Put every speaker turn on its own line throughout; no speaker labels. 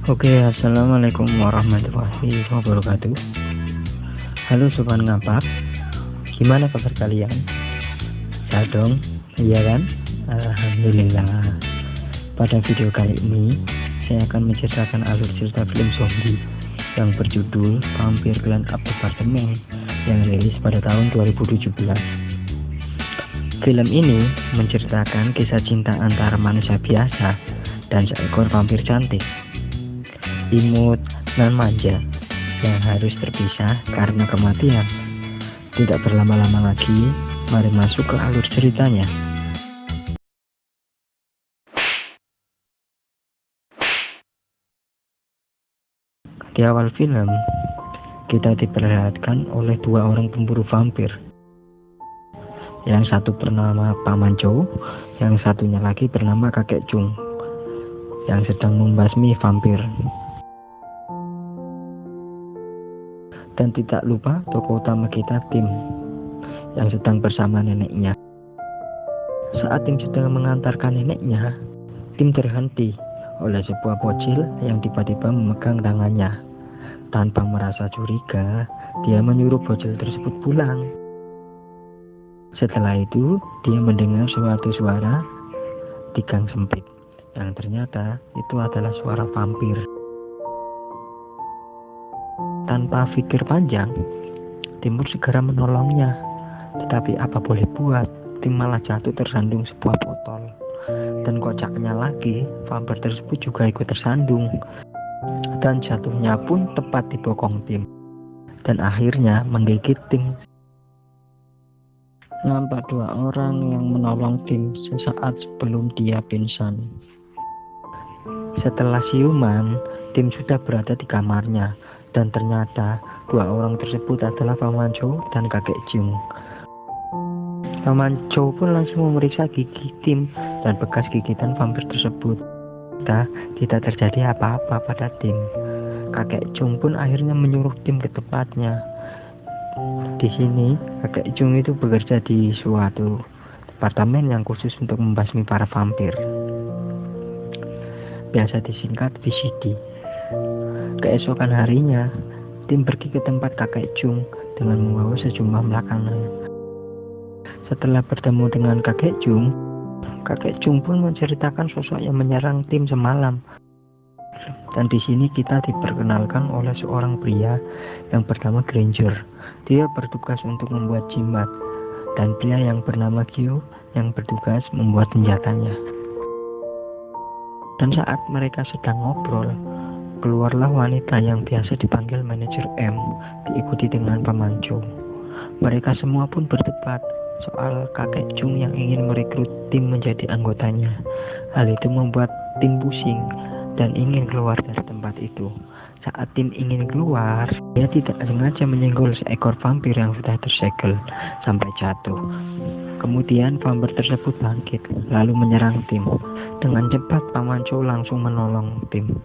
Oke, assalamualaikum warahmatullahi wabarakatuh. Halo sobat ngapak, gimana kabar kalian? Sehat dong, iya kan? Alhamdulillah. Pada video kali ini, saya akan menceritakan alur cerita film zombie yang berjudul Vampire Clan Apartemen yang rilis pada tahun 2017. Film ini menceritakan kisah cinta antara manusia biasa dan seekor vampir cantik, imut dan manja yang harus terpisah karena kematian. Tidak berlama-lama lagi, mari masuk ke alur ceritanya. Di awal film, kita diperlihatkan oleh dua orang pemburu vampir. Yang satu bernama Paman Chow, yang satunya lagi bernama Kakek Chung, yang sedang membasmi vampir. Dan tidak lupa tokoh utama kita, Tim, yang sedang bersama neneknya. Saat Tim sedang mengantarkan neneknya, Tim terhenti oleh sebuah bocil yang tiba-tiba memegang tangannya. Tanpa merasa curiga, dia menyuruh bocil tersebut pulang. Setelah itu, dia mendengar suatu suara di gang sempit, yang ternyata itu adalah suara vampir. Tanpa pikir panjang, Tim segera menolongnya. Tetapi apa boleh buat, Tim malah jatuh tersandung sebuah botol. Dan kocaknya lagi, vampir tersebut juga ikut tersandung. Dan jatuhnya pun tepat di bokong Tim. Dan akhirnya menggigit Tim. Nampak dua orang yang menolong Tim sesaat sebelum dia pingsan. Setelah siuman, Tim sudah berada di kamarnya. Dan ternyata dua orang tersebut adalah Paman Chow dan Kakek Chung. Paman Chow pun langsung memeriksa gigi Tim dan bekas gigitan vampir tersebut. Tidak terjadi apa-apa pada Tim. Kakek Chung pun akhirnya menyuruh Tim ke tempatnya. Di sini Kakek Chung itu bekerja di suatu departemen yang khusus untuk membasmi para vampir. Biasa disingkat VCD. Keesokan harinya, Tim pergi ke tempat Kakek Chung dengan membawa sejumlah makanan. Setelah bertemu dengan Kakek Chung pun menceritakan sosok yang menyerang Tim semalam. Dan di sini kita diperkenalkan oleh seorang pria yang bernama Granger. Dia bertugas untuk membuat jimat, dan pria yang bernama Kyo yang bertugas membuat senjatanya. Dan saat mereka sedang ngobrol, keluarlah wanita yang biasa dipanggil manajer M, diikuti dengan Paman Chow. Mereka semua pun berdebat soal Kakek Chung yang ingin merekrut Tim menjadi anggotanya. Hal itu membuat Tim pusing dan ingin keluar dari tempat itu. Saat Tim ingin keluar, dia tidak sengaja menyenggol seekor vampir yang sudah tersegel sampai jatuh. Kemudian vampir tersebut bangkit lalu menyerang Tim. Dengan cepat Paman Chow langsung menolong Tim.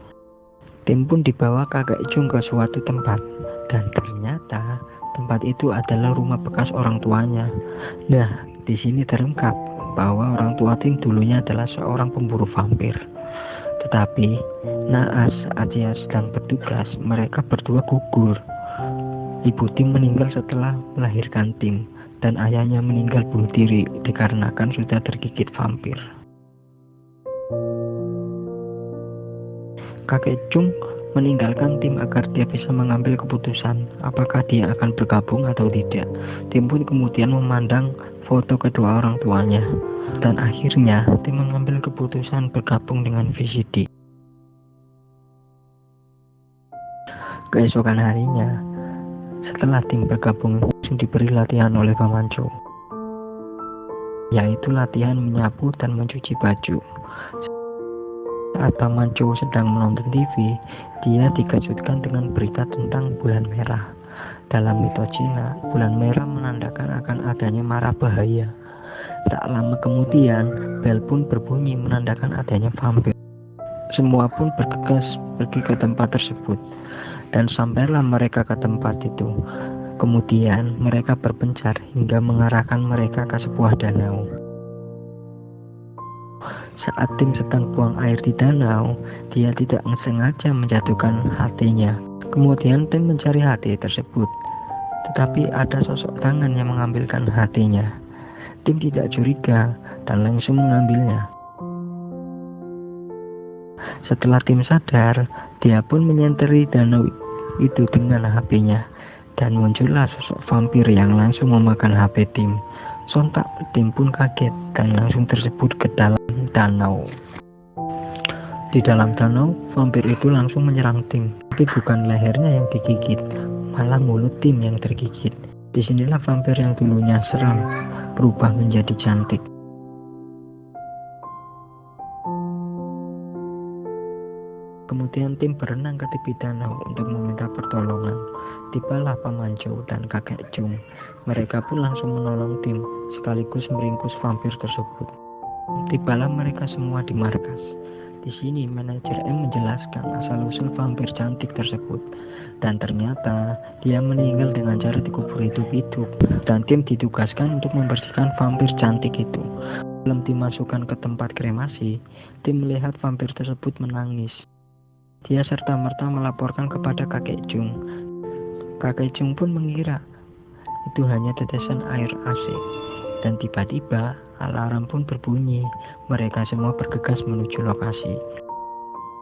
Tim pun dibawa Kakek Chung ke suatu tempat, dan ternyata tempat itu adalah rumah bekas orang tuanya. Nah, di sini terungkap bahwa orang tua Tim dulunya adalah seorang pemburu vampir. Tetapi naas saat dia sedang bertugas, mereka berdua gugur. Ibu Tim meninggal setelah melahirkan Tim, dan ayahnya meninggal bunuh diri dikarenakan sudah tergigit vampir. Kakek Chung meninggalkan Tim agar dia bisa mengambil keputusan apakah dia akan bergabung atau tidak. Tim pun kemudian memandang foto kedua orang tuanya, dan akhirnya Tim mengambil keputusan bergabung dengan VCD. Keesokan harinya, setelah Tim bergabung, langsung diberi latihan oleh Paman Chow, yaitu latihan menyapu dan mencuci baju. Saat Paman Chow sedang menonton TV, dia dikejutkan dengan berita tentang bulan merah. Dalam mitos Cina, bulan merah menandakan akan adanya mara bahaya. Tak lama kemudian, bel pun berbunyi menandakan adanya vampir. Semua pun bergegas pergi ke tempat tersebut, dan sampailah mereka ke tempat itu. Kemudian mereka berpencar hingga mengarahkan mereka ke sebuah danau. Saat tim sedang buang air di danau, dia tidak sengaja menjatuhkan hatinya. Kemudian tim mencari hati tersebut, tetapi ada sosok tangan yang mengambilkan hatinya. Tim tidak curiga dan langsung mengambilnya. Setelah tim sadar, dia pun menyenteri danau itu dengan HP-nya, dan muncullah sosok vampir yang langsung memakan HP tim. Sontak tim pun kaget dan langsung tersebut ke dalam danau. Di dalam danau, vampir itu langsung menyerang tim, tapi bukan lehernya yang digigit, malah mulut tim yang tergigit. Disinilah vampir yang dulunya seram berubah menjadi cantik. Kemudian tim berenang ke tepi danau untuk meminta pertolongan. Tibalah Pamanco dan kakek Chung. Mereka pun langsung menolong tim, sekaligus meringkus vampir tersebut. Tibalah mereka semua di markas. Di sini manajer M menjelaskan asal-usul vampir cantik tersebut, dan ternyata dia meninggal dengan cara dikubur hidup-hidup, dan tim ditugaskan untuk membersihkan vampir cantik itu. Sebelum dimasukkan ke tempat kremasi, tim melihat vampir tersebut menangis. Dia serta-merta melaporkan kepada kakek Chung. Kakek Chung pun mengira itu hanya tetesan air AC, dan tiba-tiba alarm pun berbunyi. Mereka semua bergegas menuju lokasi.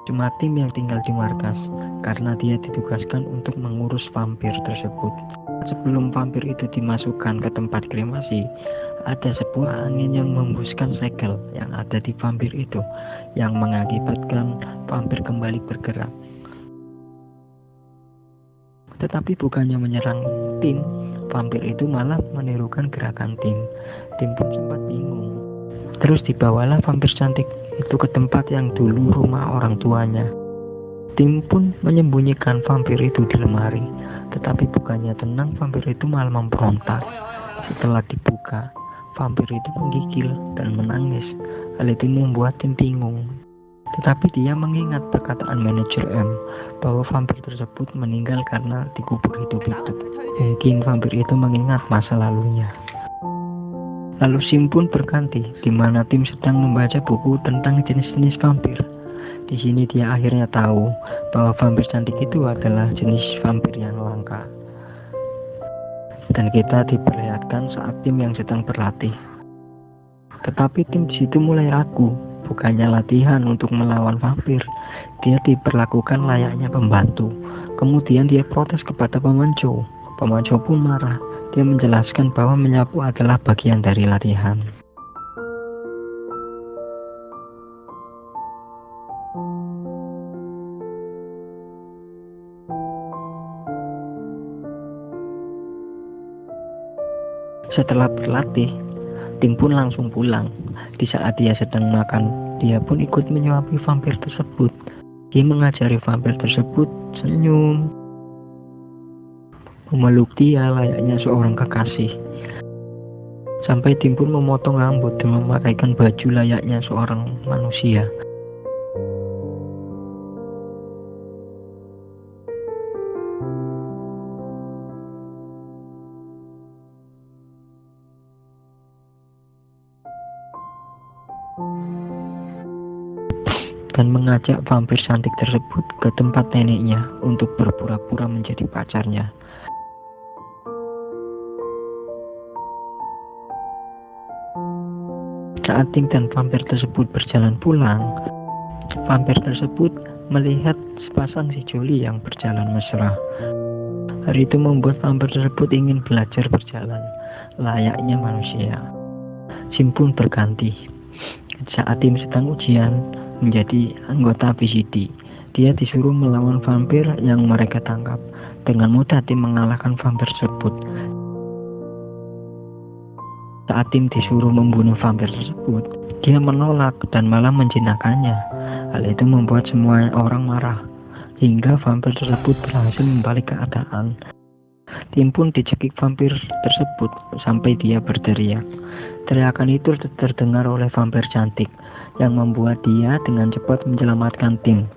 Cuma tim yang tinggal di markas, karena dia ditugaskan untuk mengurus vampir tersebut. Sebelum vampir itu dimasukkan ke tempat kremasi, ada sebuah angin yang menghembuskan segel yang ada di vampir itu, yang mengakibatkan vampir kembali bergerak. Tetapi bukannya menyerang tim, vampir itu malah menirukan gerakan tim. Tim pun sempat bingung. Terus dibawalah vampir cantik itu ke tempat yang dulu rumah orang tuanya. Tim pun menyembunyikan vampir itu di lemari. Tetapi bukannya tenang, vampir itu malah memberontak. Setelah dibuka, vampir itu menggigil dan menangis. Hal itu membuat tim bingung. Tetapi dia mengingat perkataan manajer M bahwa vampir tersebut meninggal karena dikubur hidup-hidup. Mungkin vampir itu mengingat masa lalunya. Lalu scene pun berganti, di mana tim sedang membaca buku tentang jenis-jenis vampir. Di sini dia akhirnya tahu bahwa vampir cantik itu adalah jenis vampir yang langka. Dan kita diperlihatkan saat tim yang sedang berlatih. Tetapi tim di situ mulai ragu. Bukannya latihan untuk melawan vampir, dia diperlakukan layaknya pembantu. Kemudian dia protes kepada Pamanco. Pamanco pun marah. Dia menjelaskan bahwa menyapu adalah bagian dari latihan. Setelah berlatih, tim pun langsung pulang. Di saat dia sedang makan, dia pun ikut menyuapi vampir tersebut. Dia mengajari vampir tersebut senyum, memeluk dia layaknya seorang kekasih. Sampai tim pun memotong rambut dan memakaikan baju layaknya seorang manusia. Dan mengajak vampir cantik tersebut ke tempat neneknya untuk berpura-pura menjadi pacarnya. Saat tim dan vampir tersebut berjalan pulang, vampir tersebut melihat sepasang sejoli yang berjalan mesra. Hal itu membuat vampir tersebut ingin belajar berjalan layaknya manusia. Scene pun berganti. Saat tim sedang ujian menjadi anggota VCD, dia disuruh melawan vampir yang mereka tangkap. Dengan mudah tim mengalahkan vampir tersebut. Saat tim disuruh membunuh vampir tersebut, dia menolak dan malah menjinakkannya. Hal itu membuat semua orang marah, hingga vampir tersebut berhasil membalik keadaan. Tim pun dicekik vampir tersebut sampai dia berteriak. Teriakan itu terdengar oleh vampir cantik, yang membuat dia dengan cepat menyelamatkan tim.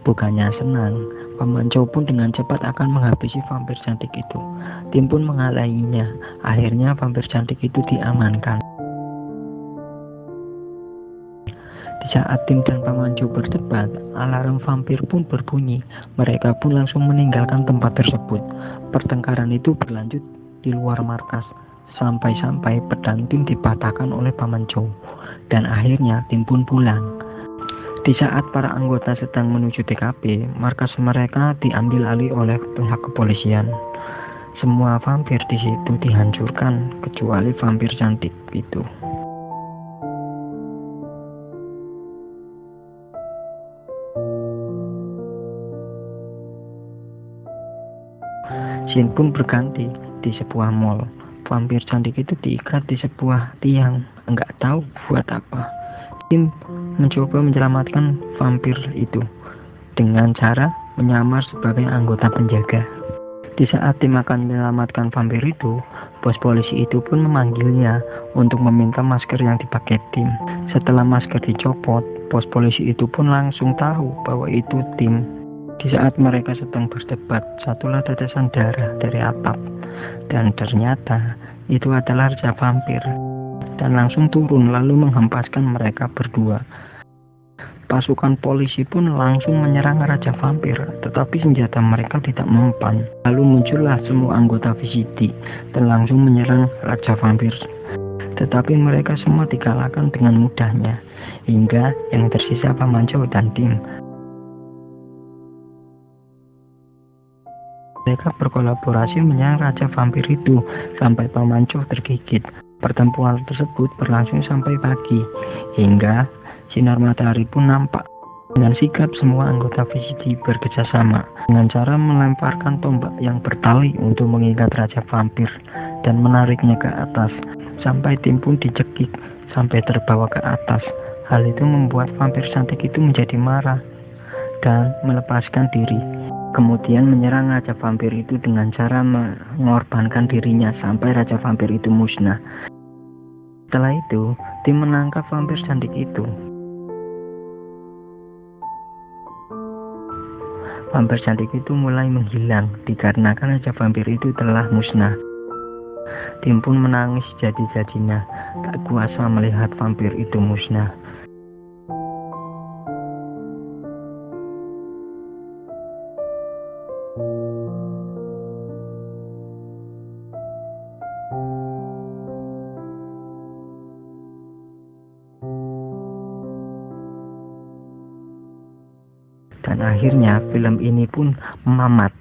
Bukannya senang, Pamanco pun dengan cepat akan menghabisi vampir cantik itu. Tim pun menghalanginya. Akhirnya vampir cantik itu diamankan. Di saat tim dan pemancu berdebat, alarm vampir pun berbunyi. Mereka pun langsung meninggalkan tempat tersebut. Pertengkaran itu berlanjut di luar markas, sampai-sampai pedang tim dipatahkan oleh pemancu. Dan akhirnya tim pun pulang. Di saat para anggota sedang menuju TKP, markas mereka diambil alih oleh pihak kepolisian. Semua vampir di situ dihancurkan, kecuali vampir cantik itu. Scene pun berganti di sebuah mall. Vampir cantik itu diikat di sebuah tiang, enggak tahu buat apa. Tim mencoba menyelamatkan vampir itu dengan cara menyamar sebagai anggota penjaga. Di saat tim akan menyelamatkan vampir itu, bos polisi itu pun memanggilnya untuk meminta masker yang dipakai tim. Setelah masker dicopot, bos polisi itu pun langsung tahu bahwa itu tim. Di saat mereka sedang berdebat, satulah tetesan darah dari atap, dan ternyata itu adalah raja vampir, dan langsung turun lalu menghempaskan mereka berdua. Pasukan polisi pun langsung menyerang raja vampir, tetapi senjata mereka tidak mempan. Lalu muncullah semua anggota VCT dan langsung menyerang raja vampir, tetapi mereka semua dikalahkan dengan mudahnya, hingga yang tersisa pemancu dan tim. Mereka berkolaborasi menyerang raja vampir itu sampai pemancu tergigit. Pertempuran tersebut berlangsung sampai pagi, hingga sinar matahari pun nampak. Dengan sigap semua anggota VCT bekerjasama dengan cara melemparkan tombak yang bertali untuk mengikat raja vampir dan menariknya ke atas, sampai tim pun dicekik sampai terbawa ke atas. Hal itu membuat vampir cantik itu menjadi marah dan melepaskan diri. Kemudian menyerang raja vampir itu dengan cara mengorbankan dirinya sampai raja vampir itu musnah. Setelah itu, tim menangkap vampir cantik itu. Vampir cantik itu mulai menghilang dikarenakan raja vampir itu telah musnah. Tim pun menangis jadi-jadinya, tak kuasa melihat vampir itu musnah. Dan akhirnya film ini pun mamat.